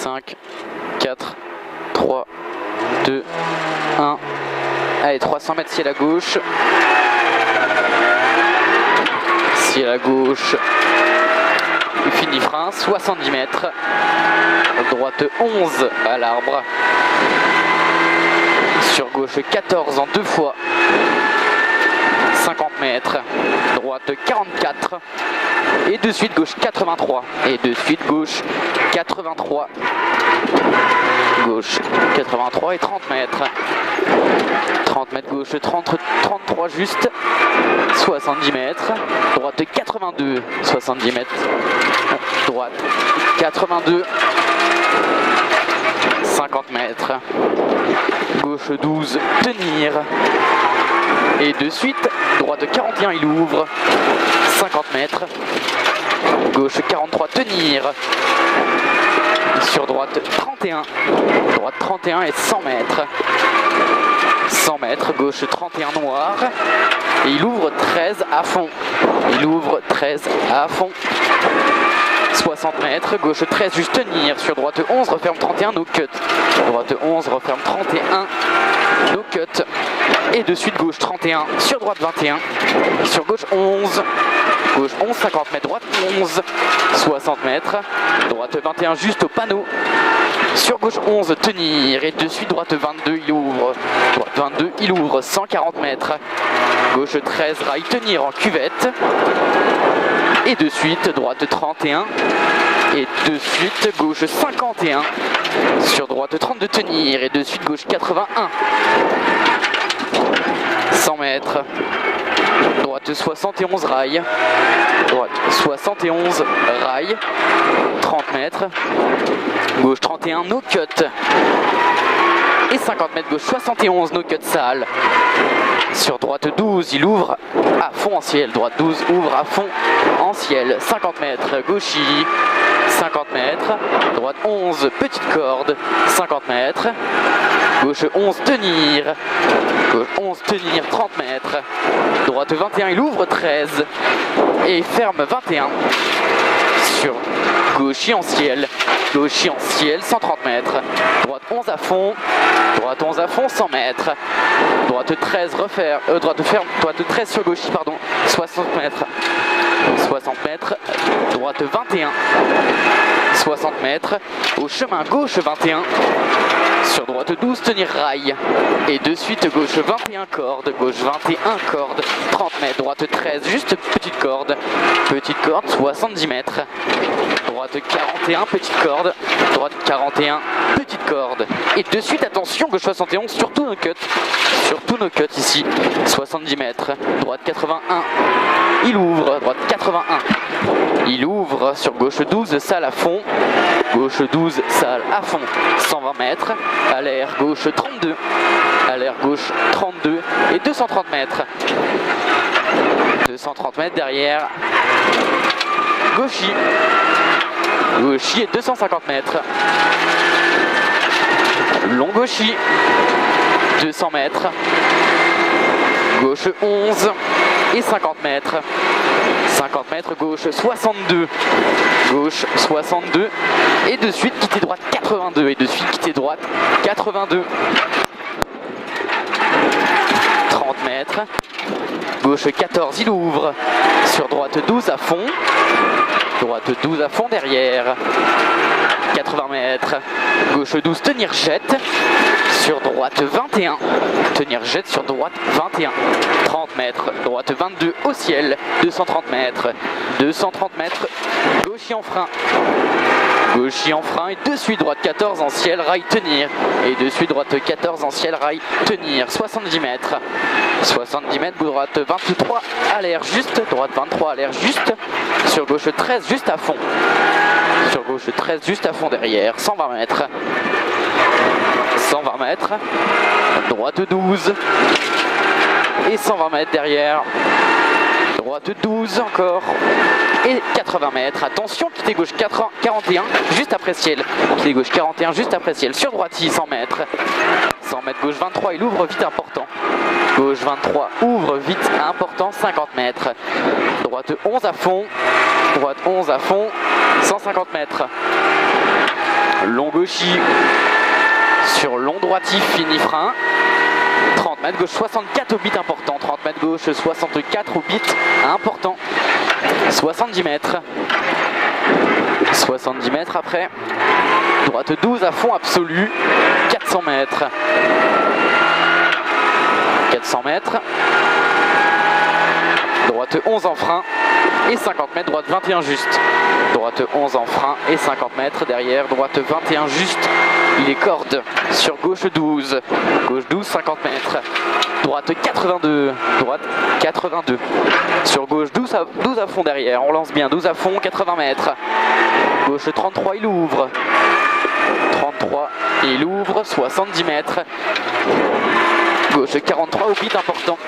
5, 4, 3, 2, 1. Allez, 300 mètres ciel à gauche. Ciel à gauche. Et fini frein, 70 mètres. Droite 11 à l'arbre. Sur gauche 14 en 2 fois. 50 mètres. Droite 44. Et de suite gauche 83. Et de suite gauche 83. Gauche 83 et 30 mètres. 30 mètres gauche, 33 juste. 70 mètres. Droite 82. 70 mètres. Droite 82. 50 mètres. Gauche 12. Tenir. Et de suite, droite 41, il ouvre. 50 mètres. Gauche 43, tenir. Sur droite 31. Droite 31 et 100 mètres. 100 mètres, gauche 31 noir. Et il ouvre 13 à fond. Il ouvre 13 à fond. 60 mètres, gauche 13, juste tenir. Sur droite 11, referme 31, no cut. Droite 11, referme 31, no cut. Et de suite gauche 31, sur droite 21. Sur gauche 11. Gauche 11, 50 mètres, droite 11, 60 mètres. Droite 21, juste au panneau. Sur gauche 11, tenir. Et de suite droite 22, il ouvre. Droite 22, il ouvre, 140 mètres. Gauche 13, rail, tenir en cuvette. Et de suite droite 31. Et de suite gauche 51. Sur droite 32, tenir. Et de suite gauche 81. 100 mètres. Droite 71, rail. Droite 71, rail. 30 mètres. Gauche 31, no cut. Et 50 mètres gauche 71, no cut sale. Sur droite 12, il ouvre à fond en ciel. Droite 12 ouvre à fond en ciel. 50 mètres, gauchis. 50 mètres. Droite 11, petite corde. 50 mètres. Gauche 11, tenir. Gauche 11, tenir, 30 mètres. Droite 21, il ouvre 13. Et ferme 21. Sur gauchis en ciel. Gauchis en ciel, 130 mètres. Droite 11 à fond. Droite 11 à fond, 100 mètres. Droite 13, refaire. Droite 13 sur gauchis, pardon. 60 mètres. 60 mètres. Droite 21. 60 mètres. Au chemin gauche 21. Sur droite 12, tenir rail. Et de suite gauche 21 corde. Gauche 21 corde. 30 mètres. Droite 13, juste petite corde. Petite corde, 70 mètres. Droite 41, petite corde. Droite 41, petite corde. Et de suite, attention, gauche 71, surtout nos cuts. Surtout nos cuts ici. 70 mètres. Droite 81. Il ouvre. Droite 81. Il ouvre sur gauche 12, salle à fond. Gauche 12, salle à fond. 120 mètres. À l'air gauche 32. À l'air gauche 32. Et 230 mètres. 230 mètres derrière. Gauchis. Gauchis et 250 mètres. Long gauchis. 200 mètres. Gauche 11 et 50 mètres. 50 mètres, gauche 62. Gauche 62. Et de suite quitter droite 82. Et de suite quitter droite 82. 30 mètres. Gauche 14, il ouvre. Sur droite 12 à fond. Droite 12 à fond derrière. 80 mètres. Gauche 12, tenir jette. Sur droite 21. Tenir jette sur droite 21. 30 mètres. Droite 22 au ciel. 230 mètres. 230 mètres. Gauchis en frein. Gauchis en frein. Et de suite droite 14 en ciel, rail tenir. Et de suite droite 14 en ciel, rail tenir. 70 mètres. 70 mètres. Droite 23 à l'air juste. Droite 23 à l'air juste. Sur gauche 13 juste à fond. Sur gauche 13 juste à fond derrière. 120 mètres. 120 mètres. Droite 12. Et 120 mètres derrière. Droite 12 encore. Et 80 mètres. Attention, quitter gauche 41 juste après ciel. Quitter gauche 41 juste après ciel. Sur droite 100 mètres. 100 mètres gauche 23. Il ouvre vite important. Gauche 23 ouvre vite important. 50 mètres. Droite 11 à fond. Droite 11 à fond. 150 mètres. long gauchis sur long droiti, fini frein. 30 mètres gauche, 64 au beat important. 30 mètres gauche, 64 au beat important. 70 mètres. 70 mètres après. Droite 12 à fond absolu. 400 mètres. 400 mètres. Droite 11 en frein et 50 mètres, droite 21 juste. Droite 11 en frein et 50 mètres derrière, droite 21 juste. Il est corde sur gauche 12. Gauche 12, 50 mètres. Droite 82. Droite 82. Sur gauche 12 à fond derrière. On lance bien, 12 à fond, 80 mètres. Gauche 33, il ouvre. 33, il ouvre, 70 mètres. Gauche 43 au beat important.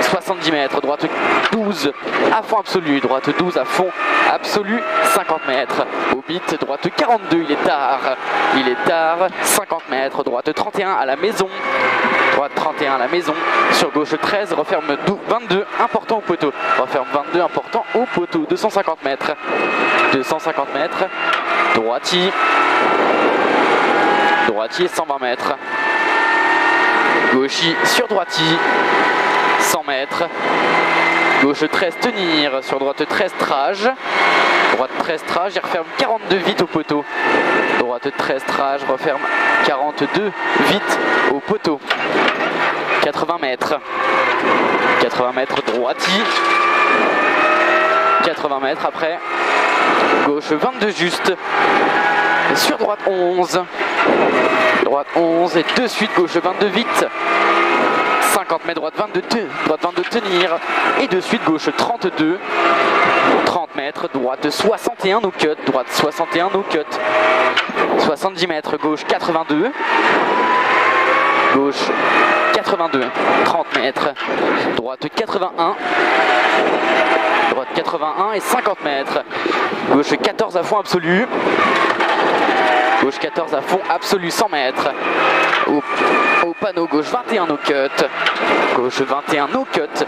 70 mètres, droite 12 à fond absolu, droite 12 à fond absolu, 50 mètres. Au beat, droite 42, il est tard, 50 mètres, droite 31 à la maison. Droite 31 à la maison, sur gauche 13, referme 22, important au poteau. Referme 22, important au poteau, 250 mètres. 250 mètres, droiti. Droiti, 120 mètres. Gauchi sur droiti, 100 mètres. Gauche 13, tenir. Sur droite 13, trage. Droite 13, trage, il referme 42 vite au poteau. Droite 13, trage, referme 42 vite au poteau. 80 mètres. 80 mètres, droiti. 80 mètres après. Gauche 22 juste. Sur droite 11. Droite 11 et de suite gauche 22 vite. 50 mètres, droite 22, droite 22 tenir. Et de suite gauche 32. 30 mètres, droite 61 no cut. Droite 61 no cut. 70 mètres, gauche 82. Gauche 82. 30 mètres. Droite 81. Droite 81 et 50 mètres. Gauche 14 à fond absolu. Gauche 14 à fond absolu, 100 mètres. Au panneau, gauche 21 no cut. Gauche 21 no cut.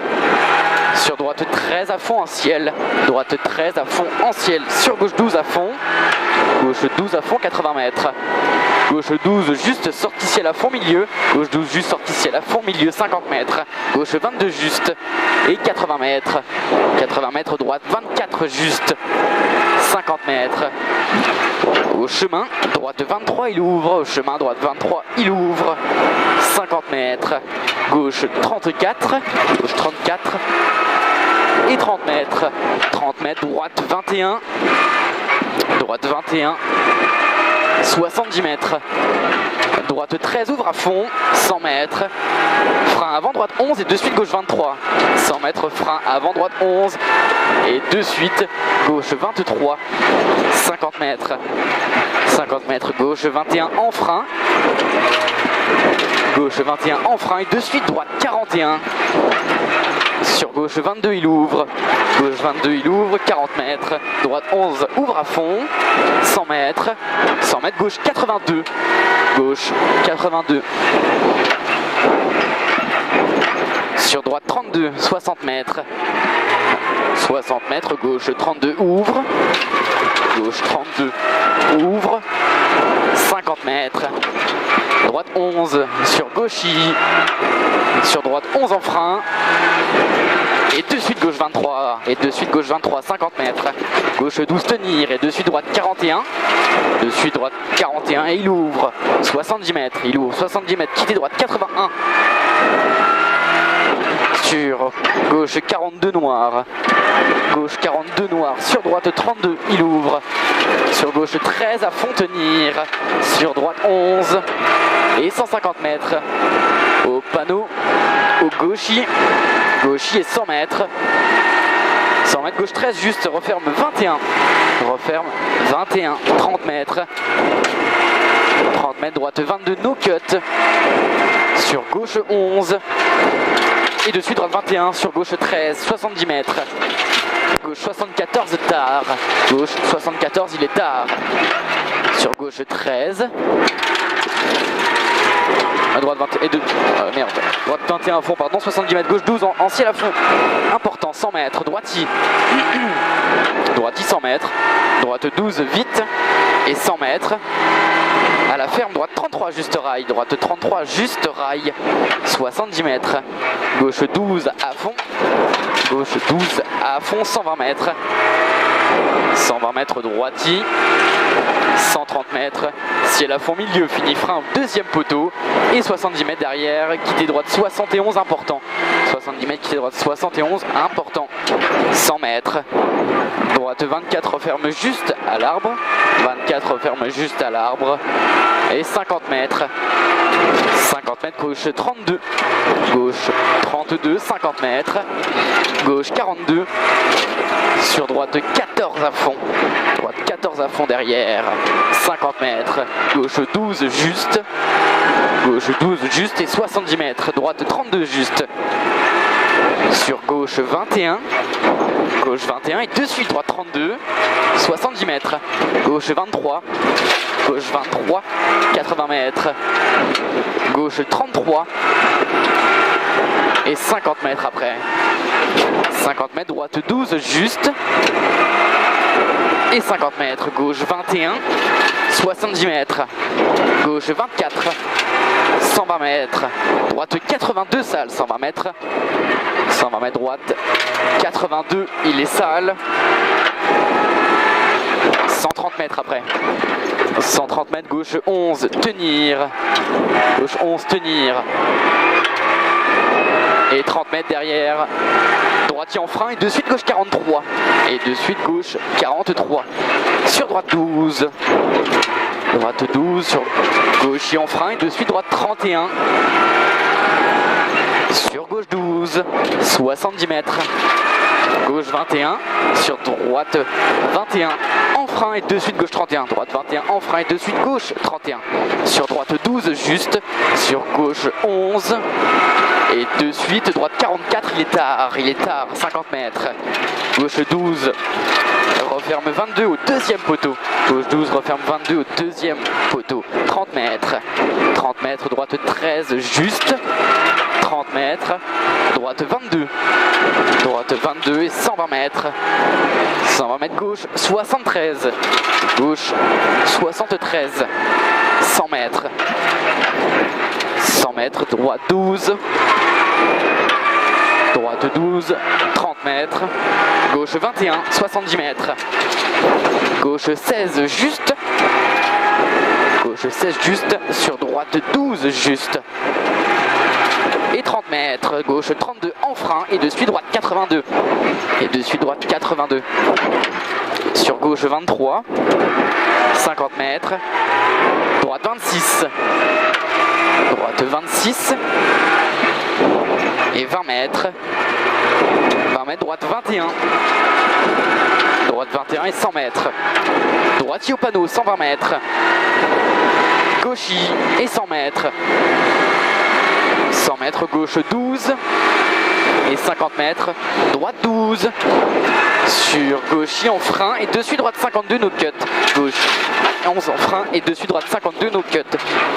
Sur droite 13 à fond en ciel. Droite 13 à fond en ciel. Sur gauche 12 à fond. Gauche 12 à fond, 80 mètres. Gauche 12 juste sortie ciel à fond milieu. Gauche 12 juste sortie ciel à fond milieu, 50 mètres. Gauche 22 juste et 80 mètres. 80 mètres, droite 24 juste. 50 mètres. Au chemin, droite 23, il ouvre. Au chemin, droite 23, il ouvre. 50 mètres. Gauche 34. Gauche 34. Et 30 mètres. 30 mètres, droite 21. Droite 21. 70 mètres. Droite 13 ouvre à fond. 100 mètres. Frein avant droite 11 et de suite gauche 23. 100 mètres, frein avant droite 11. Et de suite gauche 23. 50 mètres. 50 mètres, gauche 21 en frein. Gauche 21 en frein et de suite droite 41. Sur gauche 22 il ouvre. Gauche 22 il ouvre, 40 mètres. Droite 11 ouvre à fond. 100 mètres. 100 mètres, gauche 82. Gauche 82. Sur droite 32, 60 mètres. 60 mètres, gauche 32 ouvre. Gauche 32 ouvre. 50 mètres. Droite 11 sur gauchis. Sur droite 11 en frein. Et de suite gauche 23. Et de suite gauche 23, 50 mètres. Gauche 12 tenir. Et de suite droite 41. De suite droite 41 et il ouvre. 70 mètres. Il ouvre 70 mètres. Quitter droite 81. Sur gauche 42 noir. Gauche 42 noir. Sur droite 32, il ouvre. Sur gauche 13 à fond tenir. Sur droite 11. Et 150 mètres. Au panneau, au gauchis. Gauchis et 100 mètres. 100 mètres, gauche 13 juste, referme 21. Referme 21, 30 mètres. 30 mètres, droite 22, no cut. Sur gauche 11. Et de suite droite 21 sur gauche 13, 70 mètres. Gauche 74 tard. Gauche 74, il est tard. Sur gauche 13. À droite 20 et 2. Merde. Droite 21 à fond, pardon. 70 mètres. Gauche 12 en ciel à fond. Important, 100 mètres. Droiti. Droiti 100 mètres. Droite 12 vite. et 100 mètres. À la ferme, droite 33 juste rail, droite 33 juste rail, 70 mètres. Gauche 12 à fond, gauche 12 à fond, 120 mètres. 120 mètres droiti, 130 mètres, ciel à fond milieu, fini frein au deuxième poteau et 70 mètres derrière, quitter droite 71 important, 70 mètres quitter droite 71 important, 100 mètres, droite 24 referme juste à l'arbre, 24 referme juste à l'arbre et 50 mètres. 50 mètres, gauche 32, gauche 32, 50 mètres, gauche 42, sur droite 14 à fond, droite 14 à fond derrière, 50 mètres, gauche 12 juste, gauche 12 juste et 70 mètres, droite 32 juste, sur gauche 21, gauche 21 et de suite droite 32, 70 mètres, gauche 23, gauche 23, 80 mètres, gauche 33 et 50 mètres après. 50 mètres, droite 12 juste et 50 mètres, gauche 21, 70 mètres, gauche 24, 120 mètres, droite 82 sale, 120 mètres, 120 mètres droite, 82, il est sale, 130 mètres après. 130 mètres, gauche 11, tenir, gauche 11, tenir, et 30 mètres derrière, droitier en frein et de suite gauche 43, et de suite gauche 43, sur droite 12, droite 12, sur gauche en frein et de suite droite 31, sur gauche 12, 70 mètres, gauche 21, sur droite 21, en frein et de suite gauche 31, droite 21, en frein et de suite gauche 31, sur droite 12 juste, sur gauche 11, et de suite droite 44, il est tard, 50 mètres, gauche 12, referme 22 au deuxième poteau, gauche 12, referme 22 au deuxième poteau, 30 mètres, droite 13 juste, 30 mètres, droite 22, droite 22 et 120 mètres, 120 mètres gauche 73, gauche 73, 100 mètres, 100 mètres, droite 12, droite 12, 30 mètres, gauche 21, 70 mètres, gauche 16 juste, gauche 16 juste, sur droite 12 juste, et 30 mètres, gauche 32 en frein, et de suite droite 82, et de suite droite 82, sur gauche 23, 50 mètres, droite 26, droite 26, et 20 mètres, 20 mètres, droite 21, droite 21 et 100 mètres, droitier au panneau, 120 mètres, gauchis et 100 mètres, 100 mètres, gauche 12 et 50 mètres, droite 12, sur gauchis en frein et dessus droite 52 no cut, gauche 11 en frein et dessus droite 52 no cut,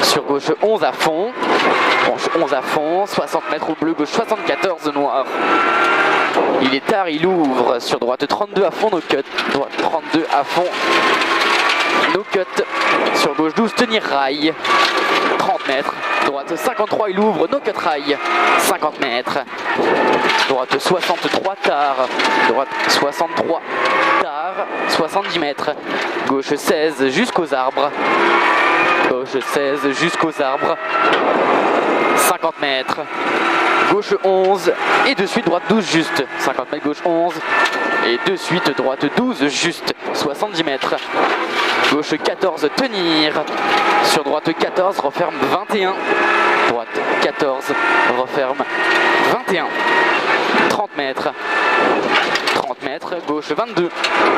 sur gauche 11 à fond, branche 11 à fond, 60 mètres au bleu, gauche 74 noir, il est tard, il ouvre, sur droite 32 à fond no cut, droite 32 à fond no cut, sur gauche 12 tenir rail, 30 mètres, droite 53 il ouvre no cut rail, 50 mètres, droite 63 tard, droite 63 tard, 70 mètres, gauche 16 jusqu'aux arbres, gauche 16 jusqu'aux arbres, 50 mètres, gauche 11 et de suite droite 12 juste, 50 mètres gauche 11 et de suite droite 12 juste, 70 mètres, gauche 14 tenir, sur droite 14 referme 21, droite 14 referme 21, 30 mètres, 30 mètres, gauche 22,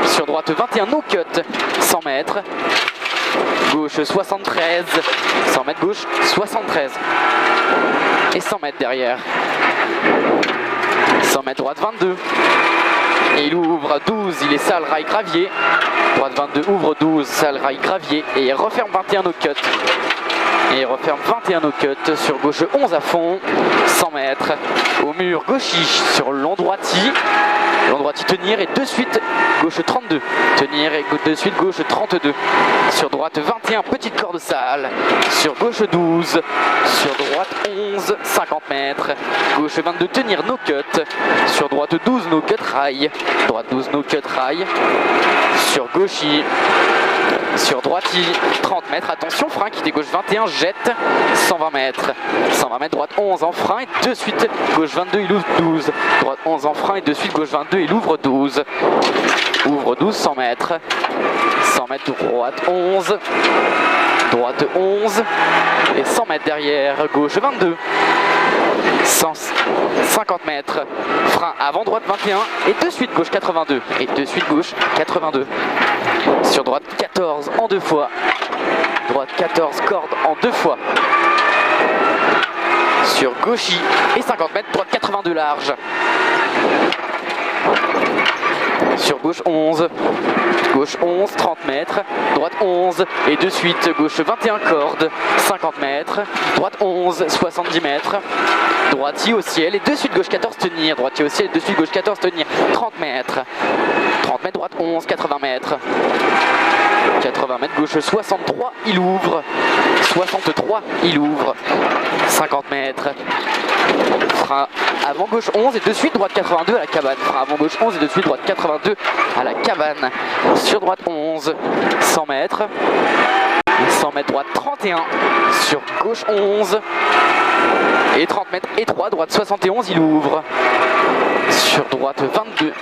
sur droite 21 no cut, 100 mètres, gauche 73, 100 mètres gauche 73 et 100 mètres derrière, 100 mètres droite 22 et il ouvre à 12, il est sale rail gravier, droite 22 ouvre 12, sale rail gravier et il referme 21 no cut, et il referme 21 no cut, sur gauche 11 à fond, 100 mètres, au mur gauchis sur le long droiti, Long droite, y tenir et de suite gauche 32. Tenir et de suite gauche 32. Sur droite 21, petite corde sale. Sur gauche 12. Sur droite 11, 50 mètres. Gauche 22, tenir no cut. Sur droite 12, no cut rail. Droite 12, no cut rail. Sur gauche y. Sur droite y, 30 mètres, attention, frein, quitter gauche 21, jette, 120 mètres. 120 mètres, droite 11 en frein et de suite gauche 22, il ouvre 12. Droite 11 en frein et de suite gauche 22, il ouvre 12. Ouvre 12, 100 mètres. 100 mètres, droite 11. Droite 11. Et 100 mètres derrière, gauche 22. 150 mètres, frein avant droite 21 et de suite gauche 82 et de suite gauche 82. Sur droite 14 en 2 fois, droite 14 corde en 2 fois. Sur gauche et 50 mètres, droite 82 large. Sur gauche 11, 30 mètres, droite 11 et de suite gauche 21 cordes, 50 mètres, droite 11, 70 mètres, droitier au ciel et de suite gauche 14 tenir, droitier au ciel et de suite gauche 14 tenir, 30 mètres, droite 11, 80 mètres, 80 mètres, gauche 63, il ouvre, 63, il ouvre, 50 mètres, frein avant gauche 11 et de suite droite 82 à la cabane, frein avant gauche 11 et de suite droite 82 à la cabane, sur droite 11, 100 mètres, 100 mètres droite 31, sur gauche 11 et 30 mètres étroit, droite 71 il ouvre, sur droite 22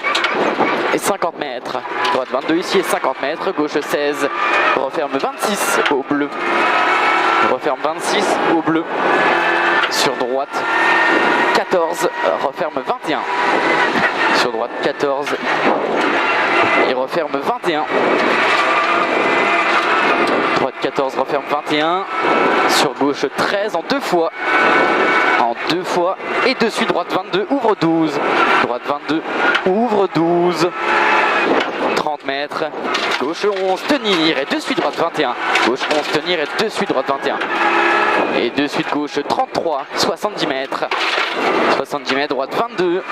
et 50 mètres, droite 22 ici et 50 mètres, gauche 16, referme 26 au bleu, referme 26 au bleu, sur droite 14, referme 21, sur droite 14 et referme 21, droite 14 referme 21, sur gauche 13 en 2 fois, et de suite droite 22 ouvre 12, droite 22 ouvre 12, 30 mètres, gauche 11 tenir et de suite droite 21, gauche 11 tenir et de suite droite 21, et de suite gauche 33, 70 mètres, 70 mètres, droite 22,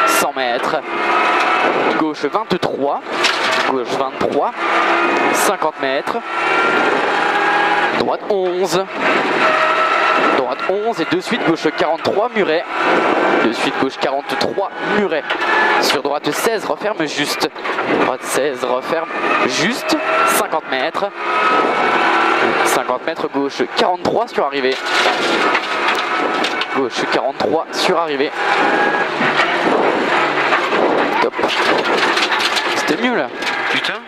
100 mètres, gauche 23, 50 mètres, droite 11 et de suite gauche 43 muret, de suite gauche 43 muret, sur droite 16 referme juste, droite 16 referme juste, 50 mètres, 50 mètres, gauche 43 sur arrivée, gauche 43 sur arrivée, top, c'était mieux là, putain.